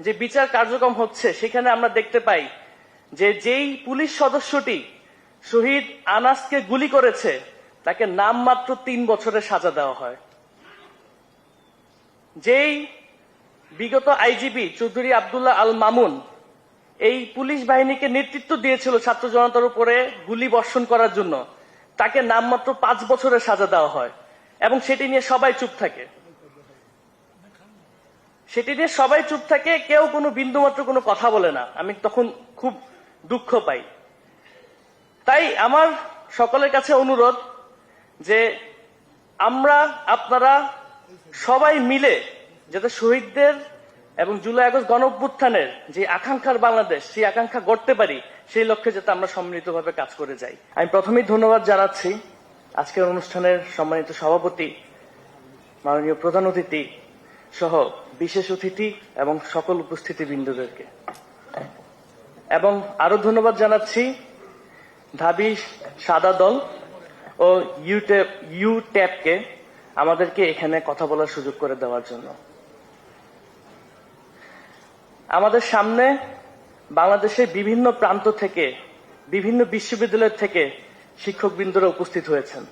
যে বিচার কার্যক্রম হচ্ছে সেখানে আমরা দেখতে পাই যে যেই পুলিশ সদস্যটি শহীদ আনাসকে গুলি করেছে তাকে নামমাত্র 3 বছরের সাজা দেওয়া হয়। যেই বিগত আইজিপি চৌধুরী আব্দুল্লাহ আল মামুন এই পুলিশ বাহিনীকে নেতৃত্ব দিয়েছিল ছাত্র জনতার উপরে গুলি বর্ষণ করার জন্য, তাকে নামমাত্র 5 বছরের সাজা দেওয়া হয় এবং সেটি নিয়ে সবাই চুপ থাকে। কেউ কোনো বিন্দুমাত্র কোনো কথা বলে না। আমি তখন খুব দুঃখ পাই। তাই আমার সকলের কাছে অনুরোধ যে আপনারা সবাই মিলে যাতে শহীদদের এবং জুলাই আগস্ট গণ অভ্যুত্থানের যে আকাঙ্ক্ষার বাংলাদেশ, সেই আকাঙ্ক্ষা গড়তে পারি, সেই লক্ষ্যে যাতে আমরা সম্মিলিতভাবে কাজ করে যাই। আমি প্রথমেই ধন্যবাদ জানাচ্ছি আজকের অনুষ্ঠানের সম্মানিত সভাপতি, মাননীয় প্রধান অতিথি সহ বিশেষ অতিথি এবং সকল উপস্থিতিবৃন্দদেরকে, এবং আরো ধন্যবাদ জানাচ্ছি ঢাবি সাদা দল ও ইউট্যাবকে আমাদেরকে এখানে কথা বলার সুযোগ করে দেওয়ার জন্য। আমাদের সামনে বাংলাদেশের বিভিন্ন প্রান্ত থেকে, বিভিন্ন বিশ্ববিদ্যালয় থেকে শিক্ষকবৃন্দরা উপস্থিত হয়েছেন।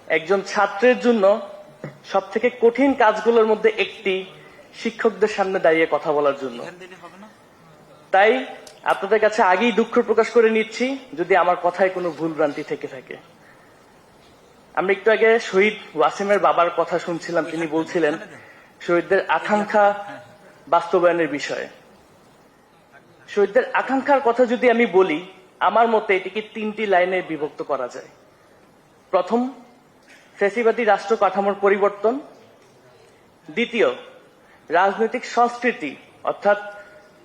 একজন ছাত্রের জন্য সবথেকে কঠিন কাজগুলোর মধ্যে একটি শিক্ষকদের সামনে দাঁড়িয়ে কথা বলার জন্য। তাই আপনাদের কাছে আগেই দুঃখ প্রকাশ করে নিচ্ছি যদি আমার কথায় কোনো ভুল ভ্রান্তি থেকে থাকে। আমরা একটু আগে শহীদ ওয়াসিমের বাবার কথা শুনছিলাম, তিনি বলছিলেন শহীদদের আকাঙ্ক্ষা বাস্তবায়নের বিষয়ে। শহীদদের আকাঙ্ক্ষার কথা যদি আমি বলি, আমার মতে এটিকে 3টি লাইনে বিভক্ত করা যায়। প্রথম, ফ্যাসিবাদী রাষ্ট্র কাঠামোর পরিবর্তন। দ্বিতীয়, রাজনৈতিক সংস্কৃতি অর্থাৎ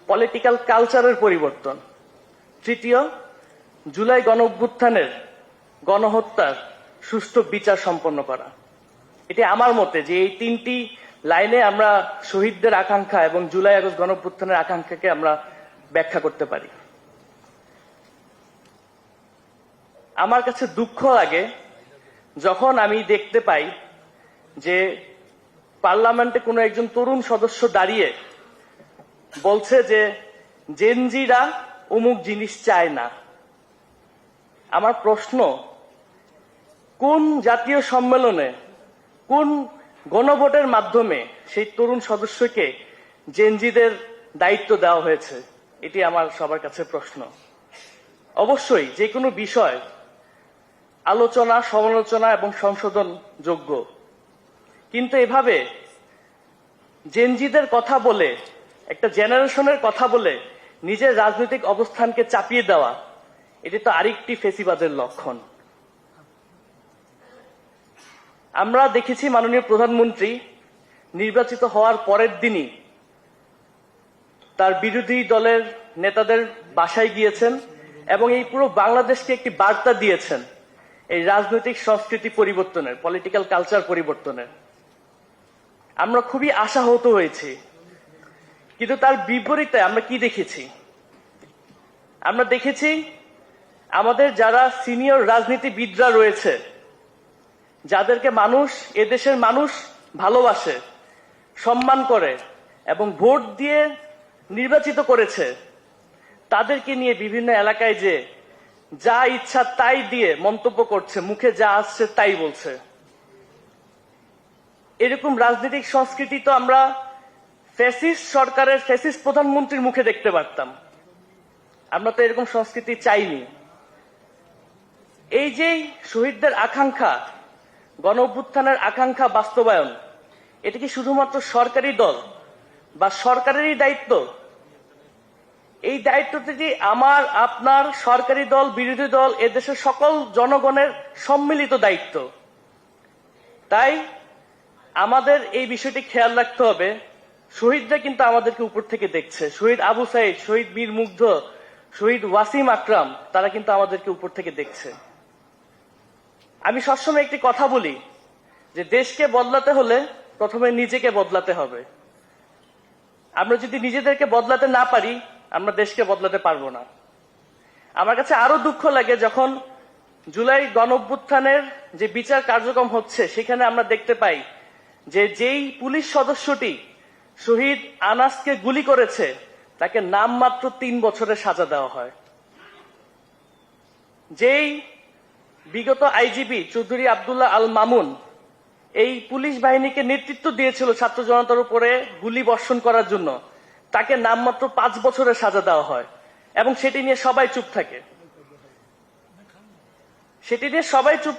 পলিটিক্যাল কালচারের পরিবর্তন। তৃতীয়, জুলাই গণ অভ্যুত্থানের গণহত্যার সুষ্ঠু বিচার সম্পন্ন করা। এটি আমার মতে যে এই 3টি লাইনে আমরা শহীদদের আকাঙ্ক্ষা এবং জুলাই আগস্ট গণ অভ্যুত্থানের আকাঙ্ক্ষাকে আমরা ব্যাখ্যা করতে পারি। আমার কাছে দুঃখ লাগে যখন আমি দেখতে পাই যে পার্লামেন্টে কোনো একজন তরুণ সদস্য দাঁড়িয়ে বলছে যে জেনজিরা অমুক জিনিস চায় না। আমার প্রশ্ন, কোন জাতীয় সম্মেলনে, কোন গণভোটের মাধ্যমে সেই তরুণ সদস্যকে জেনজিদের দায়িত্ব দেওয়া হয়েছে? এটি আমার সবার কাছে প্রশ্ন। অবশ্যই যে কোনো বিষয় আলোচনা, সমালোচনা এবং সংশোধন যোগ্য, কিন্তু এভাবে জেনজিদের কথা বলে, একটা জেনারেশনের কথা বলে নিজের রাজনৈতিক অবস্থানকে চাপিয়ে দেওয়া, এটি তো আরেকটি ফেসিবাদের লক্ষণ। আমরা দেখেছি মাননীয় প্রধানমন্ত্রী নির্বাচিত হওয়ার পরের দিনই তার বিরোধী দলের নেতাদের বাসায় গিয়েছেন এবং এই পুরো বাংলাদেশকে একটি বার্তা দিয়েছেন এই রাজনৈতিক সংস্কৃতি পরিবর্তনের, পলিটিক্যাল কালচার পরিবর্তনের। আমরা খুবই আশাহত হয়েছি, কিন্তু তার বিপরীতে আমরা কি দেখেছি? আমরা দেখেছি আমাদের যারা সিনিয়র রাজনীতিবিদরা রয়েছে, যাদেরকে মানুষ, এদেশের মানুষ ভালোবাসে, সম্মান করে এবং ভোট দিয়ে নির্বাচিত করেছে, তাদেরকে নিয়ে বিভিন্ন এলাকায় যে যা ইচ্ছা তাই দিয়ে মন্তব্য করছে, মুখে যা আসছে তাই বলছে। এরকম রাজনৈতিক সংস্কৃতি তো আমরা ফ্যাসিস্ট সরকারের, ফ্যাসিস্ট প্রধানমন্ত্রীর মুখে দেখতে পারতাম। আমরা তো এরকম সংস্কৃতি চাইনি। এই যে শহীদদের আকাঙ্ক্ষা, গণ অভ্যুত্থানের আকাঙ্ক্ষা বাস্তবায়ন, এটা কি শুধুমাত্র সরকারি দল বা সরকারেরই দায়িত্ব? এই দায়িত্বটি আমার, আপনার, সরকারি দল, বিরোধী দল, এদেশের সকল জনগণের সম্মিলিত দায়িত্ব। তাই আমাদের এই বিষয়টি খেয়াল রাখতে হবে। শহীদরা কিন্তু আমাদেরকে উপর থেকে দেখছে। শহীদ আবু সাইদ, শহীদ বীর মুগ্ধ, শহীদ ওয়াসিম আকরাম, তারা কিন্তু আমাদেরকে উপর থেকে দেখছে। আমি সবসময় একটি কথা বলি যে দেশকে বদলাতে হলে প্রথমে নিজেকে বদলাতে হবে। আমরা যদি নিজেদেরকে বদলাতে না পারি, আমরা দেশকে বদলাতে পারবো না। আমার কাছে আরো দুঃখ লাগে যখন জুলাই গণ অভ্যুত্থানের যে বিচার কার্যক্রম হচ্ছে সেখানে আমরা দেখতে পাই যে যেই পুলিশ সদস্যটি শহীদ আনাসকে গুলি করেছে তাকে নামমাত্র 3 বছরের সাজা দেওয়া হয়। যেই বিগত আইজিপি চৌধুরী আব্দুল্লাহ আল মামুন এই পুলিশ বাহিনীকে নেতৃত্ব দিয়েছিল ছাত্র জনতার উপরে গুলি বর্ষণ করার জন্য, তাকে নামমাত্র 5 বছরের সাজা দেওয়া হয় এবং সেটি নিয়ে সবাই চুপ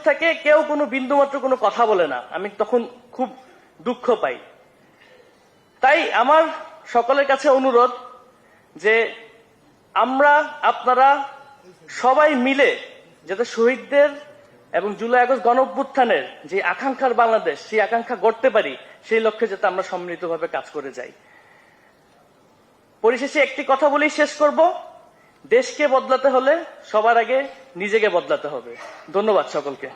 থাকে। কেউ কোনো বিন্দুমাত্র কোনো কথা বলে না। আমি তখন খুব দুঃখ পাই। তাই আমার সকলের কাছে অনুরোধ যে আপনারা সবাই মিলে যাতে শহীদদের এবং জুলাই আগস্ট গণ অভ্যুত্থানের যে আকাঙ্ক্ষার বাংলাদেশ, সেই আকাঙ্ক্ষা গড়তে পারি, সেই লক্ষ্যে যাতে আমরা সম্মিলিতভাবে কাজ করে যাই। পরিশেষে একটি কথা বলেই শেষ করব, দেশকে বদলাতে হলে সবার আগে নিজেকে বদলাতে হবে। ধন্যবাদ সকলকে।